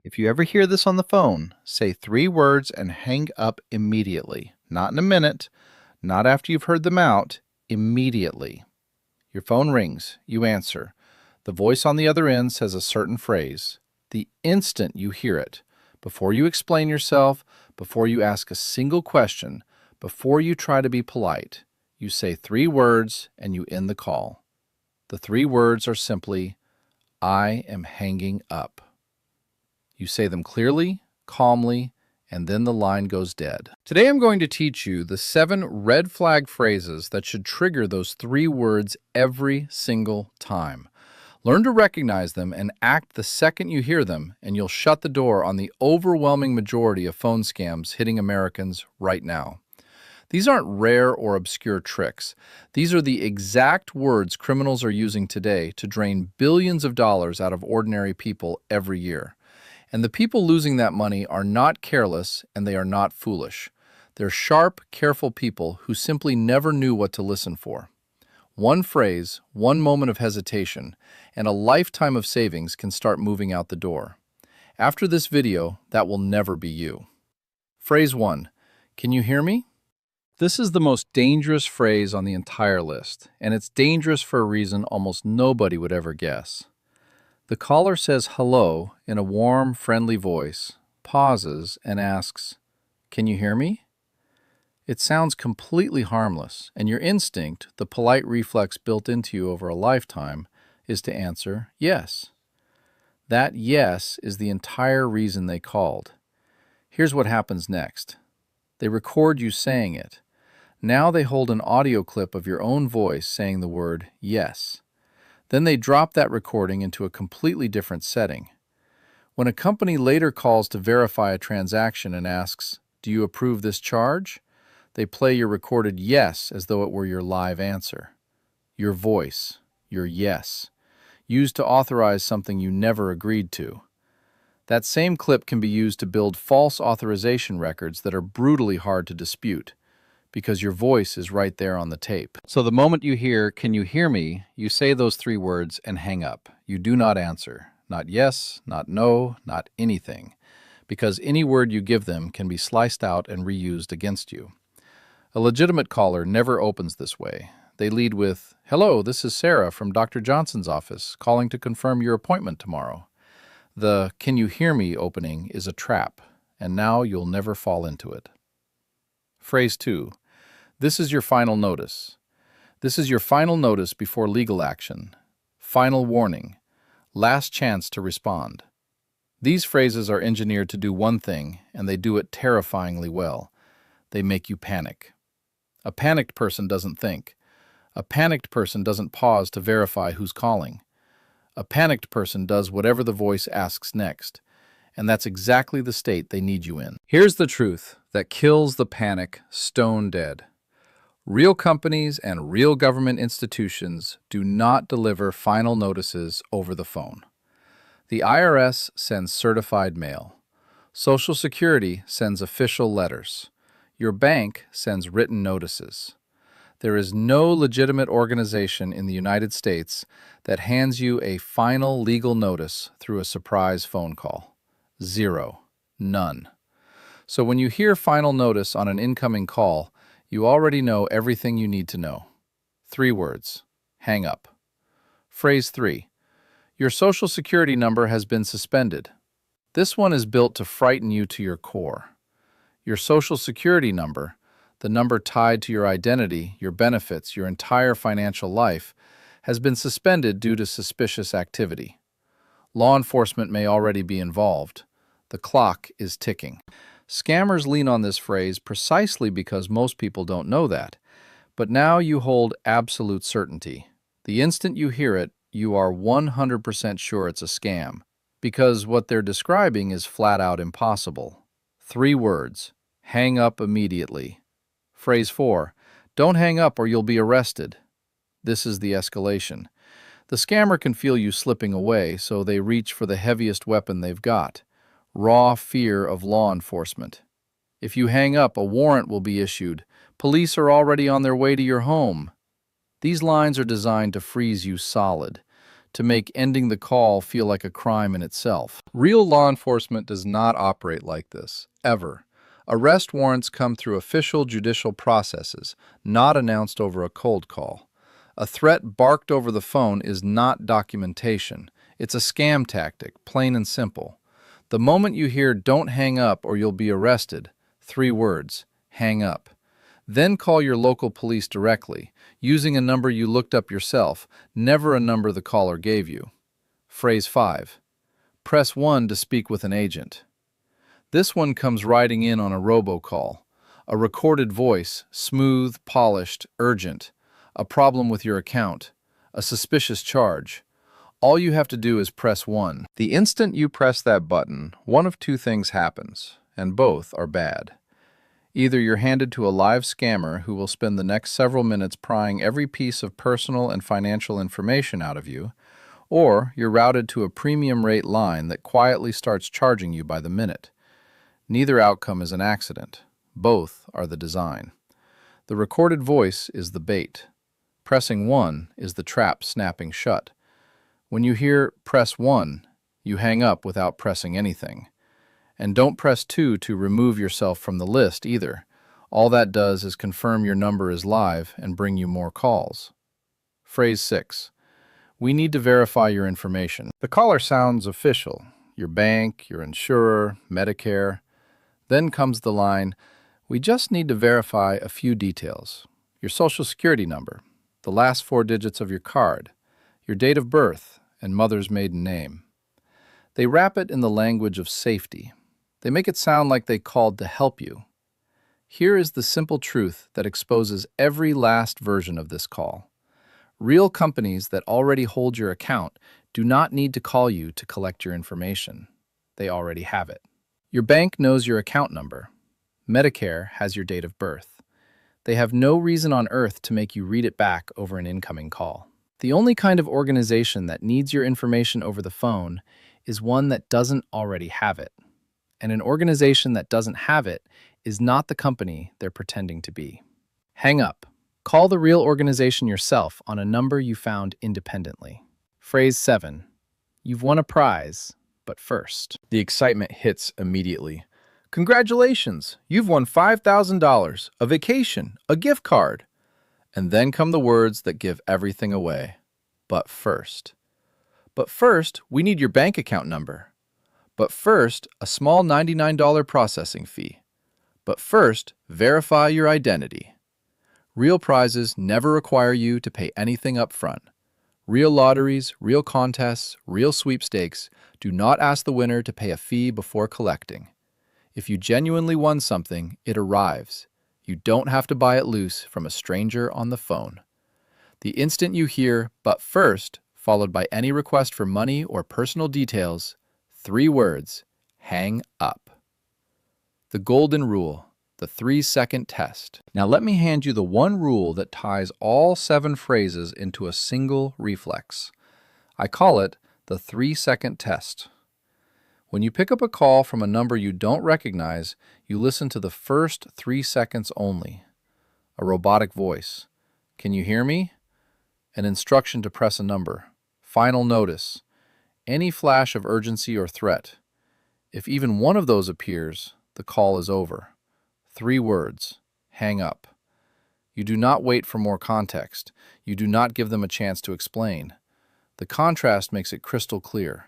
If you ever hear this on the phone, say 3 words and hang up immediately. Not in a minute, not after you've heard them out, immediately. Your phone rings, you answer. The voice on the other end says a certain phrase. The instant you hear it, before you explain yourself, before you ask a single question, before you try to be polite, you say 3 words and you end the call. The 3 words are simply, I am hanging up. You say them clearly, calmly, and then the line goes dead. Today I'm going to teach you the 7 red flag phrases that should trigger those 3 words every single time. Learn to recognize them and act the second you hear them, and you'll shut the door on the overwhelming majority of phone scams hitting Americans right now. These aren't rare or obscure tricks. These are the exact words criminals are using today to drain billions of dollars out of ordinary people every year. And the people losing that money are not careless and they are not foolish. They're sharp, careful people who simply never knew what to listen for. One phrase, one moment of hesitation, and a lifetime of savings can start moving out the door. After this video, that will never be you. Phrase 1. Can you hear me? This is the most dangerous phrase on the entire list, and it's dangerous for a reason almost nobody would ever guess. The caller says hello in a warm, friendly voice, pauses, and asks, "Can you hear me?" It sounds completely harmless, and your instinct, the polite reflex built into you over a lifetime, is to answer yes. That yes is the entire reason they called. Here's what happens next. They record you saying it. Now they hold an audio clip of your own voice saying the word yes. Then they drop that recording into a completely different setting. When a company later calls to verify a transaction and asks, "Do you approve this charge?" they play your recorded yes as though it were your live answer. Your voice, your yes, used to authorize something you never agreed to. That same clip can be used to build false authorization records that are brutally hard to dispute, because your voice is right there on the tape. So the moment you hear, "Can you hear me?" you say those 3 words and hang up. You do not answer. Not yes, not no, not anything. Because any word you give them can be sliced out and reused against you. A legitimate caller never opens this way. They lead with, "Hello, this is Sarah from Dr. Johnson's office, calling to confirm your appointment tomorrow." The "Can you hear me?" opening is a trap, and now you'll never fall into it. Phrase 2. This is your final notice. This is your final notice before legal action. Final warning. Last chance to respond. These phrases are engineered to do one thing, and they do it terrifyingly well. They make you panic. A panicked person doesn't think. A panicked person doesn't pause to verify who's calling. A panicked person does whatever the voice asks next, and that's exactly the state they need you in. Here's the truth that kills the panic stone dead. Real companies and real government institutions do not deliver final notices over the phone. The IRS sends certified mail. Social Security sends official letters. Your bank sends written notices. There is no legitimate organization in the United States that hands you a final legal notice through a surprise phone call. Zero. None. So when you hear final notice on an incoming call, you already know everything you need to know. 3 words. Hang up. Phrase 3. Your Social Security number has been suspended. This one is built to frighten you to your core. Your Social Security number, the number tied to your identity, your benefits, your entire financial life, has been suspended due to suspicious activity. Law enforcement may already be involved. The clock is ticking. Scammers lean on this phrase precisely because most people don't know that. But now you hold absolute certainty. The instant you hear it, you are 100% sure it's a scam, because what they're describing is flat out impossible. 3 words. Hang up immediately. Phrase 4. Don't hang up or you'll be arrested. This is the escalation. The scammer can feel you slipping away, so they reach for the heaviest weapon they've got. Raw fear of law enforcement. If you hang up, a warrant will be issued. Police are already on their way to your home. These lines are designed to freeze you solid, to make ending the call feel like a crime in itself. Real law enforcement does not operate like this, ever. Arrest warrants come through official judicial processes, not announced over a cold call. A threat barked over the phone is not documentation. It's a scam tactic, plain and simple. The moment you hear "don't hang up or you'll be arrested," 3 words, hang up. Then call your local police directly, using a number you looked up yourself, never a number the caller gave you. Phrase 5. Press 1 to speak with an agent. This one comes riding in on a robocall. A recorded voice, smooth, polished, urgent. A problem with your account. A suspicious charge. All you have to do is press 1. The instant you press that button, one of 2 things happens, and both are bad. Either you're handed to a live scammer who will spend the next several minutes prying every piece of personal and financial information out of you, or you're routed to a premium rate line that quietly starts charging you by the minute. Neither outcome is an accident. Both are the design. The recorded voice is the bait. Pressing 1 is the trap snapping shut. When you hear "press 1," you hang up without pressing anything. And don't press 2 to remove yourself from the list either. All that does is confirm your number is live and bring you more calls. Phrase 6. We need to verify your information. The caller sounds official. Your bank, your insurer, Medicare. Then comes the line, "We just need to verify a few details. Your social security number, the last 4 digits of your card, your date of birth, and mother's maiden name." They wrap it in the language of safety. They make it sound like they called to help you. Here is the simple truth that exposes every last version of this call. Real companies that already hold your account do not need to call you to collect your information. They already have it. Your bank knows your account number. Medicare has your date of birth. They have no reason on earth to make you read it back over an incoming call. The only kind of organization that needs your information over the phone is one that doesn't already have it. And an organization that doesn't have it is not the company they're pretending to be. Hang up. Call the real organization yourself on a number you found independently. Phrase 7. You've won a prize, but first. The excitement hits immediately. Congratulations! You've won $5,000, a vacation, a gift card. And then come the words that give everything away. But first. But first, we need your bank account number. But first, a small $99 processing fee. But first, verify your identity. Real prizes never require you to pay anything up front. Real lotteries, real contests, real sweepstakes do not ask the winner to pay a fee before collecting. If you genuinely won something, it arrives. You don't have to buy it loose from a stranger on the phone. The instant you hear "but first," followed by any request for money or personal details, 3 words, hang up. The golden rule, the 3-second test. Now let me hand you the one rule that ties all 7 phrases into a single reflex. I call it the 3-second test. When you pick up a call from a number you don't recognize, you listen to the first 3 seconds only. A robotic voice. Can you hear me? An instruction to press a number. Final notice. Any flash of urgency or threat. If even one of those appears, the call is over. 3 words. Hang up. You do not wait for more context. You do not give them a chance to explain. The contrast makes it crystal clear.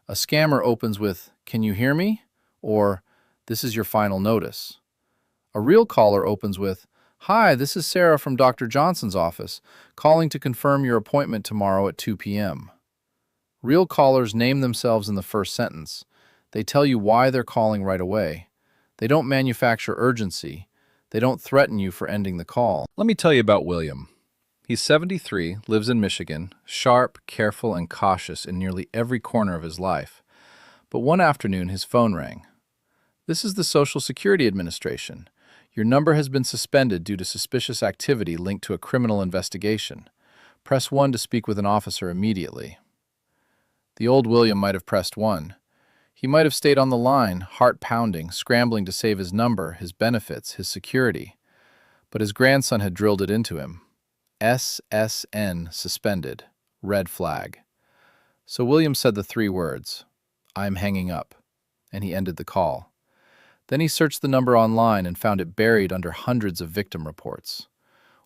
A scammer opens with, "Can you hear me?" or "This is your final notice." A real caller opens with, "Hi, this is Sarah from Dr. Johnson's office, calling to confirm your appointment tomorrow at 2 p.m. Real callers name themselves in the first sentence. They tell you why they're calling right away. They don't manufacture urgency. They don't threaten you for ending the call. Let me tell you about William. He's 73, lives in Michigan, sharp, careful, and cautious in nearly every corner of his life. But one afternoon, his phone rang. "This is the Social Security Administration. Your number has been suspended due to suspicious activity linked to a criminal investigation. Press 1 to speak with an officer immediately." The old William might have pressed 1. He might have stayed on the line, heart pounding, scrambling to save his number, his benefits, his security. But his grandson had drilled it into him. SSN suspended. Red flag. So William said the 3 words, "I'm hanging up," and he ended the call. Then he searched the number online and found it buried under hundreds of victim reports.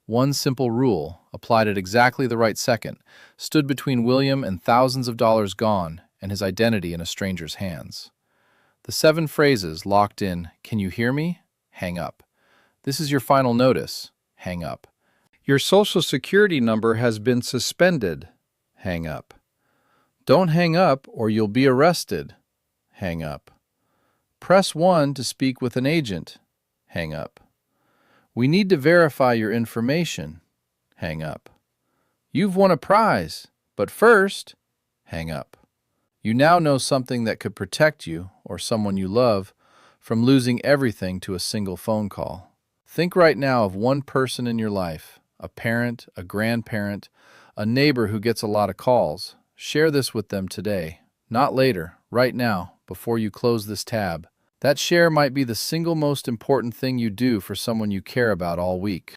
One simple rule, applied at exactly the right second, stood between William and thousands of dollars gone and his identity in a stranger's hands. The 7 phrases locked in, "Can you hear me? Hang up. This is your final notice. Hang up. Your social security number has been suspended. Hang up. Don't hang up or you'll be arrested. Hang up. Press 1 to speak with an agent. Hang up. We need to verify your information. Hang up. You've won a prize, but first, hang up. You now know something that could protect you, or someone you love, from losing everything to a single phone call. Think right now of one person in your life, a parent, a grandparent, a neighbor who gets a lot of calls. Share this with them today, not later, right now, before you close this tab. That share might be the single most important thing you do for someone you care about all week.